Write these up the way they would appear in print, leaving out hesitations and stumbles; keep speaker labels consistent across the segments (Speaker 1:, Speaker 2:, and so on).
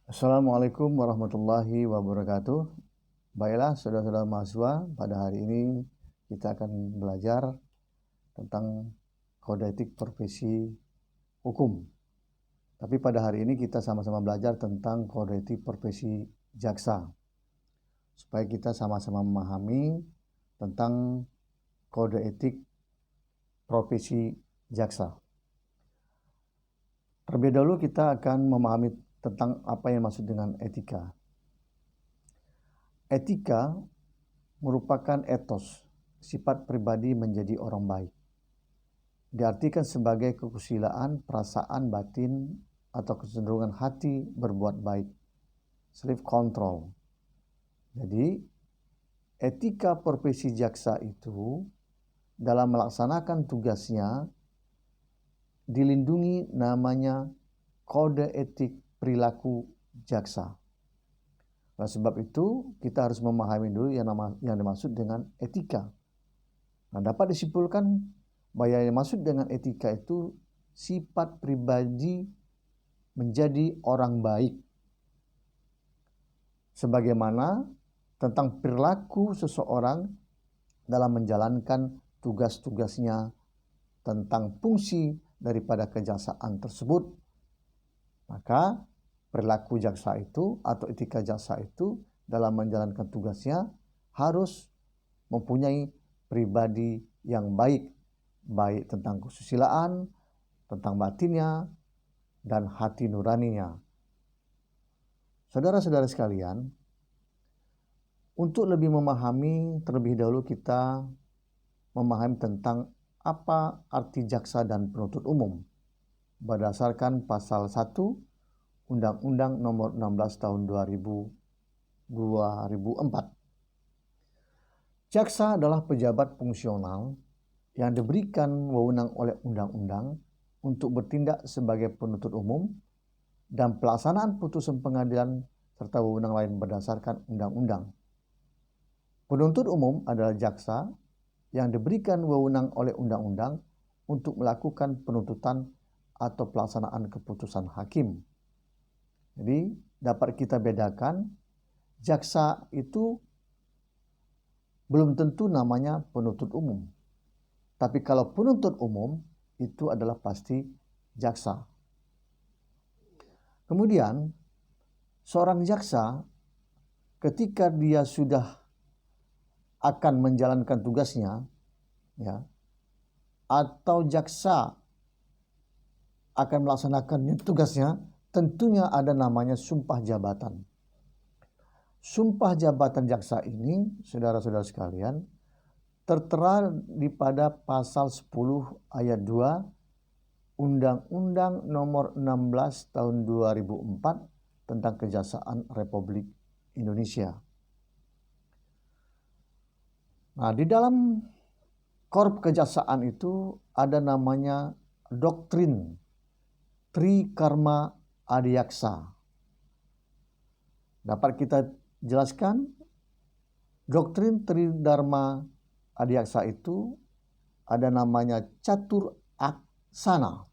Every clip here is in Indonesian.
Speaker 1: Assalamualaikum warahmatullahi wabarakatuh. Baiklah, saudara-saudara mahasiswa, pada hari ini kita akan belajar tentang kode etik profesi hukum. Tapi pada hari ini kita sama-sama belajar tentang kode etik profesi jaksa, supaya kita sama-sama memahami tentang kode etik profesi jaksa. Terlebih dahulu kita akan memahami tentang apa yang maksud dengan etika. Etika merupakan etos, sifat pribadi menjadi orang baik. Diartikan sebagai kesusilaan perasaan batin atau kecenderungan hati berbuat baik, self control. Jadi, etika profesi jaksa itu dalam melaksanakan tugasnya dilindungi namanya kode etik perilaku jaksa. Oleh sebab itu, kita harus memahami dulu yang dimaksud dengan etika. Nah, dapat disimpulkan bahwa yang dimaksud dengan etika itu sifat pribadi menjadi orang baik. Sebagaimana tentang perilaku seseorang dalam menjalankan tugas-tugasnya, tentang fungsi daripada kejaksaan tersebut. Maka perilaku jaksa itu atau etika jaksa itu dalam menjalankan tugasnya harus mempunyai pribadi yang baik tentang kesusilaan, tentang batinnya, dan hati nuraninya. Saudara-saudara sekalian, untuk lebih memahami, terlebih dahulu kita memahami tentang apa arti jaksa dan penuntut umum berdasarkan pasal 1 Undang-Undang Nomor 16 Tahun 2004. Jaksa adalah pejabat fungsional yang diberikan wewenang oleh undang-undang untuk bertindak sebagai penuntut umum dan pelaksanaan putusan pengadilan serta wewenang lain berdasarkan undang-undang. Penuntut umum adalah jaksa yang diberikan wewenang oleh undang-undang untuk melakukan penuntutan atau pelaksanaan keputusan hakim. Jadi dapat kita bedakan, jaksa itu belum tentu namanya penuntut umum. Tapi kalau penuntut umum itu adalah pasti jaksa. Kemudian seorang jaksa ketika dia sudah akan menjalankan tugasnya, atau jaksa akan melaksanakan tugasnya, tentunya ada namanya sumpah jabatan. Sumpah jabatan jaksa ini, saudara-saudara sekalian, tertera pada pasal 10 ayat 2 Undang-Undang Nomor 16 Tahun 2004 tentang Kejaksaan Republik Indonesia. Nah, di dalam korp kejaksaan itu ada namanya doktrin Trikarma Adiaksa. Dapat kita jelaskan, doktrin Tridharma Adiaksa itu ada namanya catur aksana.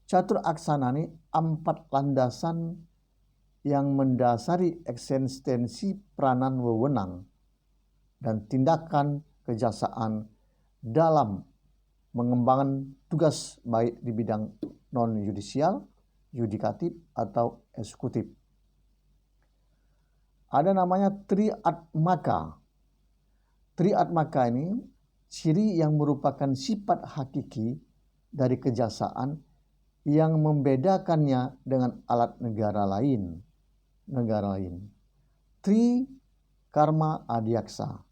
Speaker 1: Catur aksana ini 4 landasan yang mendasari eksistensi peranan wewenang dan tindakan kejaksaan dalam mengembangkan tugas baik di bidang non-yudisial, yudikatif, atau eksekutif. Ada namanya triatmaka. Triatmaka ini ciri yang merupakan sifat hakiki dari kejaksaan yang membedakannya dengan alat negara lain. Tri Karma Adiaksa,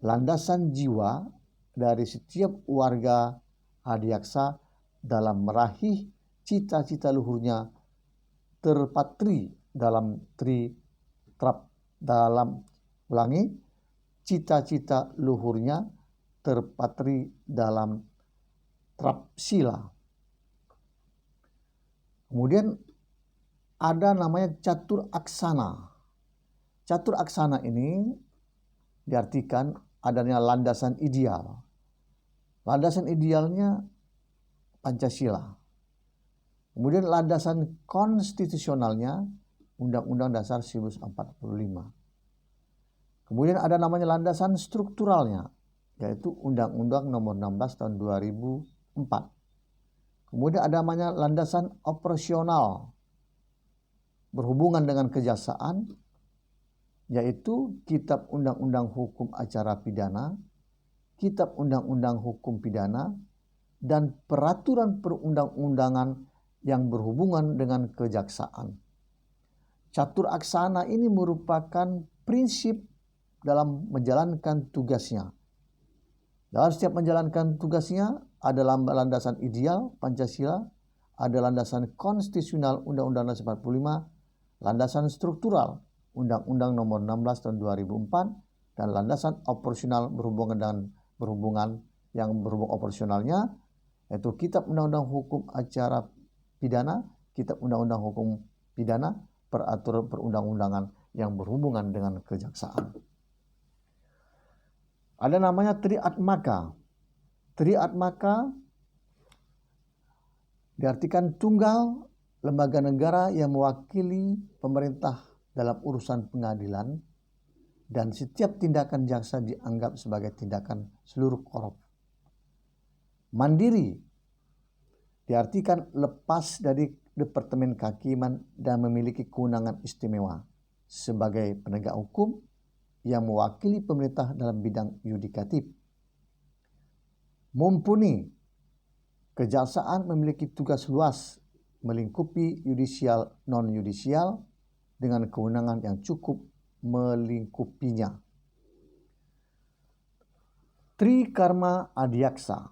Speaker 1: landasan jiwa dari setiap warga adiaksa dalam meraih cita-cita luhurnya terpatri dalam cita-cita luhurnya terpatri dalam Trapsila. Kemudian ada namanya catur aksana. Catur aksana ini diartikan adanya landasan ideal. Landasan idealnya Pancasila. Kemudian landasan konstitusionalnya Undang-Undang Dasar 1945. Kemudian ada namanya landasan strukturalnya, yaitu Undang-Undang Nomor 16 tahun 2004. Kemudian ada namanya landasan operasional berhubungan dengan kejaksaan, yaitu Kitab Undang-Undang Hukum Acara Pidana, Kitab Undang-Undang Hukum Pidana, dan peraturan perundang-undangan yang berhubungan dengan kejaksaan. Catur aksana ini merupakan prinsip dalam menjalankan tugasnya. Dalam setiap menjalankan tugasnya ada landasan ideal Pancasila, ada landasan konstitusional Undang-Undang 45, landasan struktural Undang-Undang Nomor 16 tahun 2004, dan landasan operasional berhubungan operasionalnya yaitu Kitab Undang-Undang Hukum Acara Pidana, Kitab Undang-Undang Hukum Pidana, peraturan perundang-undangan yang berhubungan dengan kejaksaan. Ada namanya triatmaka. Triatmaka diartikan tunggal lembaga negara yang mewakili pemerintah dalam urusan pengadilan, dan setiap tindakan jaksa dianggap sebagai tindakan seluruh korup. Mandiri diartikan lepas dari Departemen Kehakiman dan memiliki kewenangan istimewa sebagai penegak hukum yang mewakili pemerintah dalam bidang yudikatif. Mumpuni, kejaksaan memiliki tugas luas melingkupi yudisial non-yudisial dengan kewenangan yang cukup melingkupinya. Trikarma Adiaksa.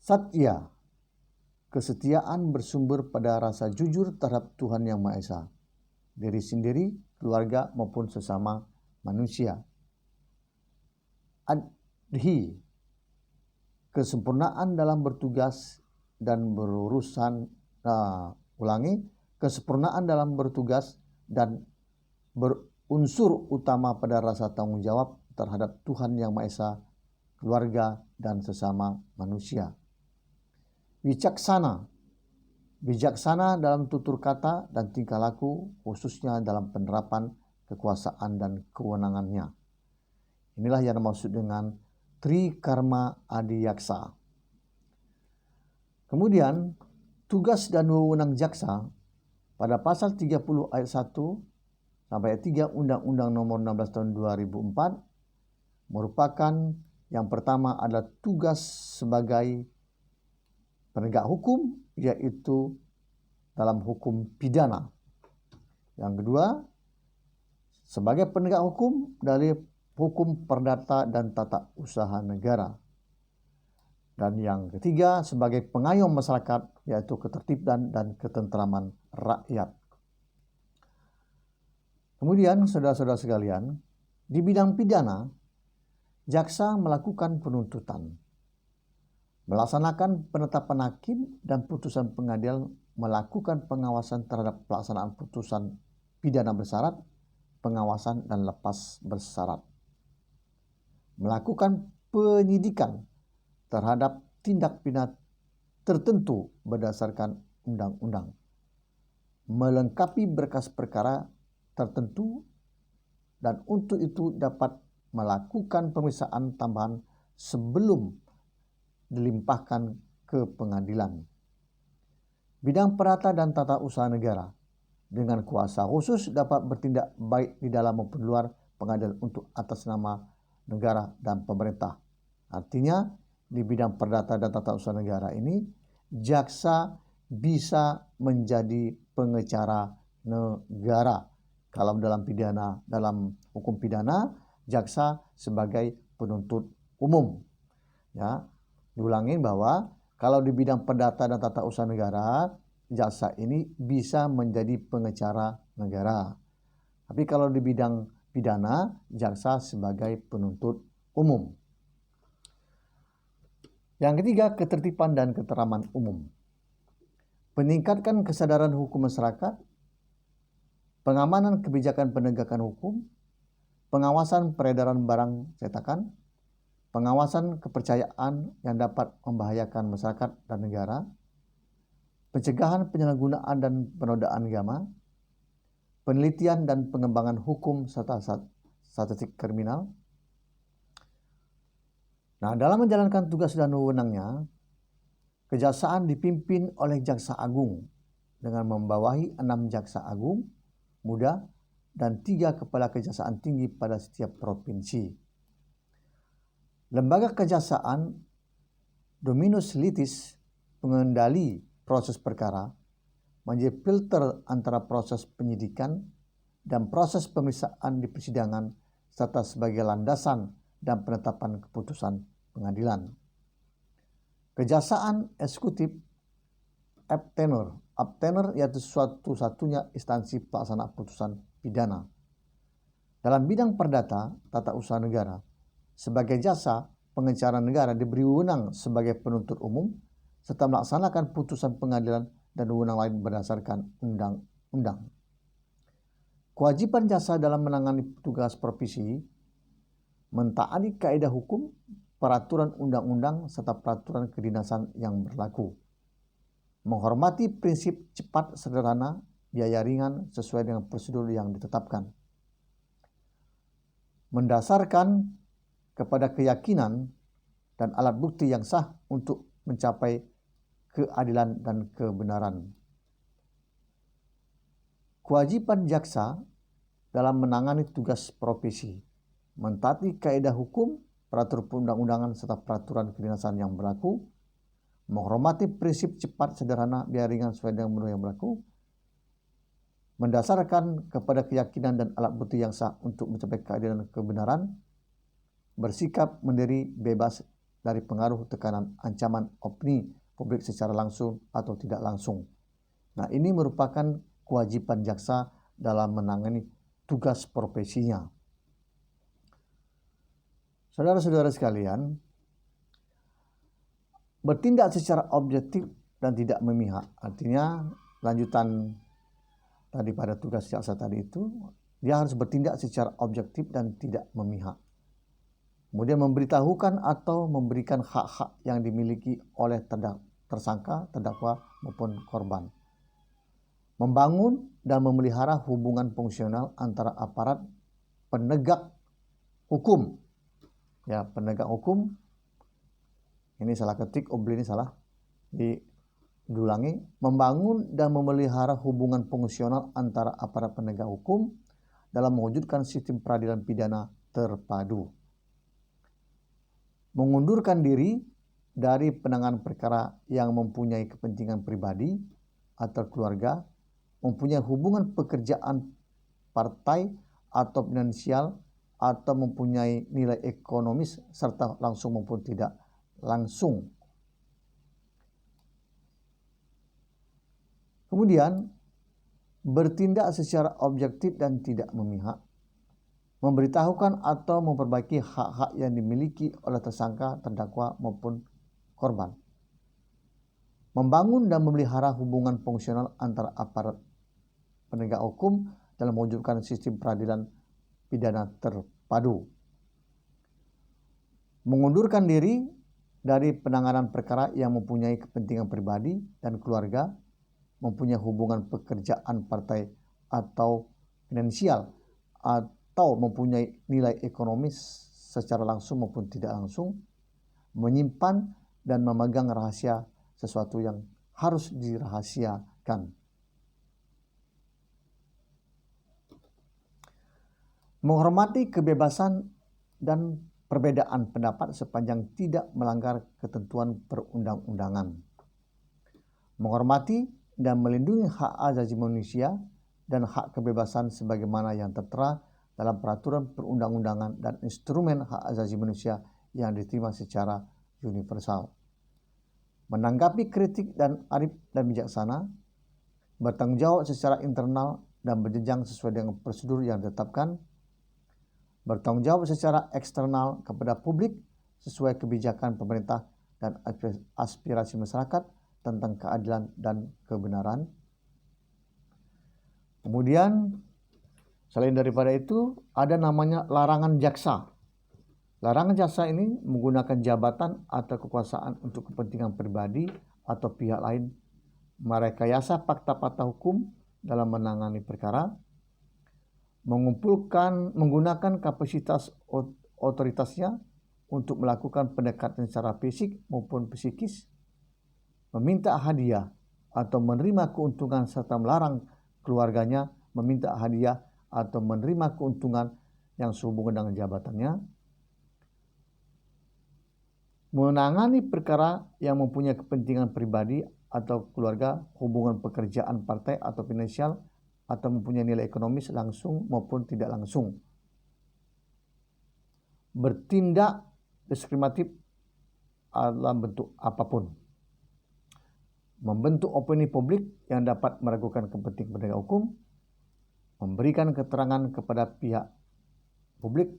Speaker 1: Satya, kesetiaan bersumber pada rasa jujur terhadap Tuhan Yang Maha Esa, diri sendiri, keluarga maupun sesama manusia. Adhi, kesempurnaan dalam bertugas dan berurusan. Kesempurnaan dalam bertugas dan berunsur utama pada rasa tanggung jawab terhadap Tuhan Yang Maha Esa, keluarga, dan sesama manusia. Wicaksana, bijaksana dalam tutur kata dan tingkah laku, khususnya dalam penerapan kekuasaan dan kewenangannya. Inilah yang dimaksud dengan Trikarma Adiyaksa. Kemudian, tugas dan wewenang jaksa pada pasal 30 ayat 1 sampai ayat 3 Undang-Undang Nomor 16 tahun 2004 merupakan yang pertama adalah tugas sebagai penegak hukum, yaitu dalam hukum pidana. Yang kedua, sebagai penegak hukum dari hukum perdata dan tata usaha negara. Dan yang ketiga, sebagai pengayom masyarakat, yaitu ketertiban dan ketentraman rakyat. Kemudian, saudara-saudara sekalian, di bidang pidana, jaksa melakukan penuntutan, melaksanakan penetapan hakim dan putusan pengadilan, melakukan pengawasan terhadap pelaksanaan putusan pidana bersyarat, pengawasan dan lepas bersyarat, melakukan penyidikan terhadap tindak pidana tertentu berdasarkan undang-undang, melengkapi berkas perkara tertentu, dan untuk itu dapat melakukan pemeriksaan tambahan sebelum dilimpahkan ke pengadilan. Bidang perdata dan tata usaha negara dengan kuasa khusus dapat bertindak baik di dalam maupun luar pengadilan untuk atas nama negara dan pemerintah. Artinya di bidang perdata dan tata usaha negara ini jaksa bisa menjadi pengacara negara. Kalau dalam pidana, dalam hukum pidana, jaksa sebagai penuntut umum. Ya, diulangin bahwa kalau di bidang perdata dan tata usaha negara, jaksa ini bisa menjadi pengacara negara. Tapi kalau di bidang pidana, jaksa sebagai penuntut umum. Yang ketiga, ketertiban dan keteraman umum. Meningkatkan kesadaran hukum masyarakat, pengamanan kebijakan penegakan hukum, pengawasan peredaran barang cetakan, pengawasan kepercayaan yang dapat membahayakan masyarakat dan negara, pencegahan penyalahgunaan dan penodaan agama, penelitian dan pengembangan hukum serta statistik kriminal. Nah, dalam menjalankan tugas dan wewenangnya, Kejaksaan dipimpin oleh Jaksa Agung dengan membawahi 6 Jaksa Agung muda dan 3 kepala kejaksaan tinggi pada setiap provinsi. Lembaga kejaksaan dominus litis, pengendali proses perkara, menjadi filter antara proses penyidikan dan proses pemeriksaan di persidangan serta sebagai landasan dan penetapan keputusan pengadilan. Kejaksaan eksekutif abtenor yaitu satu-satunya instansi pelaksana putusan pidana. Dalam bidang perdata tata usaha negara, sebagai jasa pengecaran negara diberi wewenang sebagai penuntut umum serta melaksanakan putusan pengadilan dan wewenang lain berdasarkan undang-undang. Kewajiban jasa dalam menangani tugas profesi mentaati kaidah hukum, peraturan undang-undang serta peraturan kedinasan yang berlaku. Menghormati prinsip cepat, sederhana, biaya ringan sesuai dengan prosedur yang ditetapkan. Mendasarkan kepada keyakinan dan alat bukti yang sah untuk mencapai keadilan dan kebenaran. Kewajiban jaksa dalam menangani tugas profesi mentaati kaidah hukum, peraturan perundang-undangan serta peraturan kedinasan yang berlaku, menghormati prinsip cepat, sederhana, biaya ringan sesuai dengan prosedur yang berlaku, mendasarkan kepada keyakinan dan alat bukti yang sah untuk mencapai keadilan dan kebenaran, bersikap mandiri, bebas dari pengaruh, tekanan, ancaman opini publik secara langsung atau tidak langsung. Nah, ini merupakan kewajiban jaksa dalam menangani tugas profesinya. Saudara-saudara sekalian, bertindak secara objektif dan tidak memihak. Artinya lanjutan daripada tugas jaksa tadi itu, dia harus bertindak secara objektif dan tidak memihak. Kemudian memberitahukan atau memberikan hak-hak yang dimiliki oleh tersangka, terdakwa maupun korban. Membangun dan memelihara hubungan fungsional antara aparat penegak hukum. Ya, penegak hukum. Ini salah ketik, ini salah. Diulangi. Membangun dan memelihara hubungan fungsional antara aparat penegak hukum dalam mewujudkan sistem peradilan pidana terpadu. Mengundurkan diri dari penanganan perkara yang mempunyai kepentingan pribadi atau keluarga, mempunyai hubungan pekerjaan partai atau finansial, atau mempunyai nilai ekonomis serta langsung maupun tidak langsung. Kemudian, bertindak secara objektif dan tidak memihak, memberitahukan atau memperbaiki hak-hak yang dimiliki oleh tersangka, terdakwa maupun korban. Membangun dan memelihara hubungan fungsional antara aparat penegak hukum dalam mewujudkan sistem peradilan pidana terpadu. Mengundurkan diri dari penanganan perkara yang mempunyai kepentingan pribadi dan keluarga, mempunyai hubungan pekerjaan partai atau finansial, atau mempunyai nilai ekonomis secara langsung maupun tidak langsung, menyimpan dan memegang rahasia sesuatu yang harus dirahasiakan. Menghormati kebebasan dan perbedaan pendapat sepanjang tidak melanggar ketentuan perundang-undangan. Menghormati dan melindungi hak asasi manusia dan hak kebebasan sebagaimana yang tertera dalam peraturan perundang-undangan dan instrumen hak asasi manusia yang diterima secara universal. Menanggapi kritik dan arif dan bijaksana, bertanggung jawab secara internal dan berjenjang sesuai dengan prosedur yang ditetapkan, bertanggung jawab secara eksternal kepada publik sesuai kebijakan pemerintah dan aspirasi masyarakat tentang keadilan dan kebenaran. Kemudian selain daripada itu ada namanya larangan jaksa. Larangan jaksa ini menggunakan jabatan atau kekuasaan untuk kepentingan pribadi atau pihak lain merekayasa fakta-fakta hukum dalam menangani perkara, menggunakan kapasitas otoritasnya untuk melakukan pendekatan secara fisik maupun psikis, meminta hadiah atau menerima keuntungan serta melarang keluarganya meminta hadiah atau menerima keuntungan yang sehubungan dengan jabatannya, menangani perkara yang mempunyai kepentingan pribadi atau keluarga, hubungan pekerjaan partai atau finansial, atau mempunyai nilai ekonomis langsung maupun tidak langsung. Bertindak diskriminatif dalam bentuk apapun. Membentuk opini publik yang dapat meragukan kepentingan penegak hukum, memberikan keterangan kepada pihak publik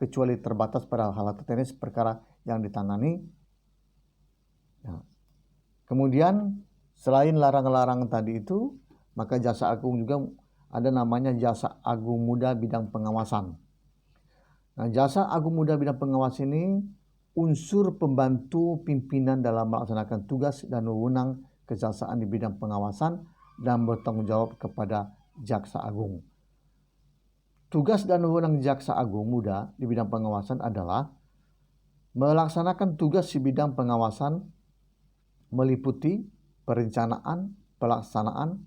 Speaker 1: kecuali terbatas pada hal teknis perkara yang ditangani. Nah, kemudian selain larang-larang tadi itu, maka Jaksa Agung juga ada namanya Jaksa Agung Muda Bidang Pengawasan. Nah, Jaksa Agung Muda Bidang Pengawasan ini unsur pembantu pimpinan dalam melaksanakan tugas dan wewenang kejaksaan di bidang pengawasan dan bertanggung jawab kepada Jaksa Agung. Tugas dan wewenang Jaksa Agung Muda di bidang pengawasan adalah melaksanakan tugas di bidang pengawasan meliputi perencanaan, pelaksanaan,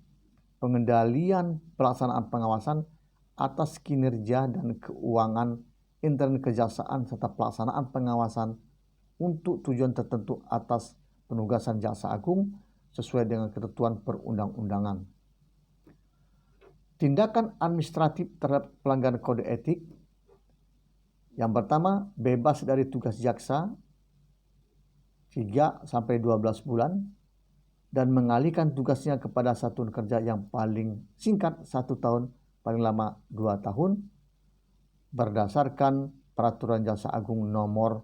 Speaker 1: pengendalian pelaksanaan pengawasan atas kinerja dan keuangan intern kejaksaan serta pelaksanaan pengawasan untuk tujuan tertentu atas penugasan Jaksa Agung sesuai dengan ketentuan perundang-undangan. Tindakan administratif terhadap pelanggaran kode etik. Yang pertama, bebas dari tugas jaksa 3-12 bulan dan mengalihkan tugasnya kepada satuan kerja yang paling singkat 1 tahun, paling lama 2 tahun, berdasarkan Peraturan Jaksa Agung Nomor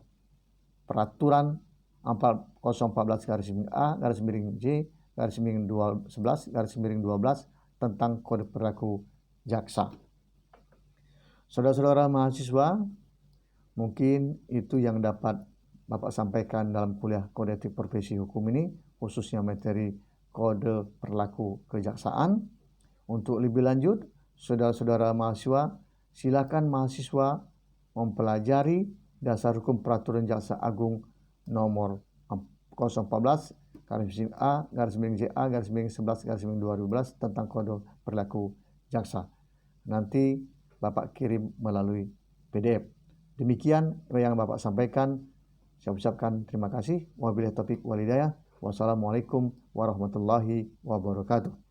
Speaker 1: Peraturan 014/A/J/11/12 tentang Kode Perilaku Jaksa. Saudara-saudara mahasiswa, mungkin itu yang dapat Bapak sampaikan dalam kuliah Kode Etik Profesi Hukum ini, khususnya materi Kode Perilaku Kejaksaan. Untuk lebih lanjut, saudara-saudara mahasiswa, silakan mahasiswa mempelajari dasar hukum Peraturan Jaksa Agung nomor 014/A/JA/11/2012 tentang Kode Perilaku Jaksa. Nanti Bapak kirim melalui PDF. Demikian yang Bapak sampaikan. Saya ucapkan terima kasih. Wabillahi taufiq wal hidayah. Wassalamualaikum warahmatullahi wabarakatuh.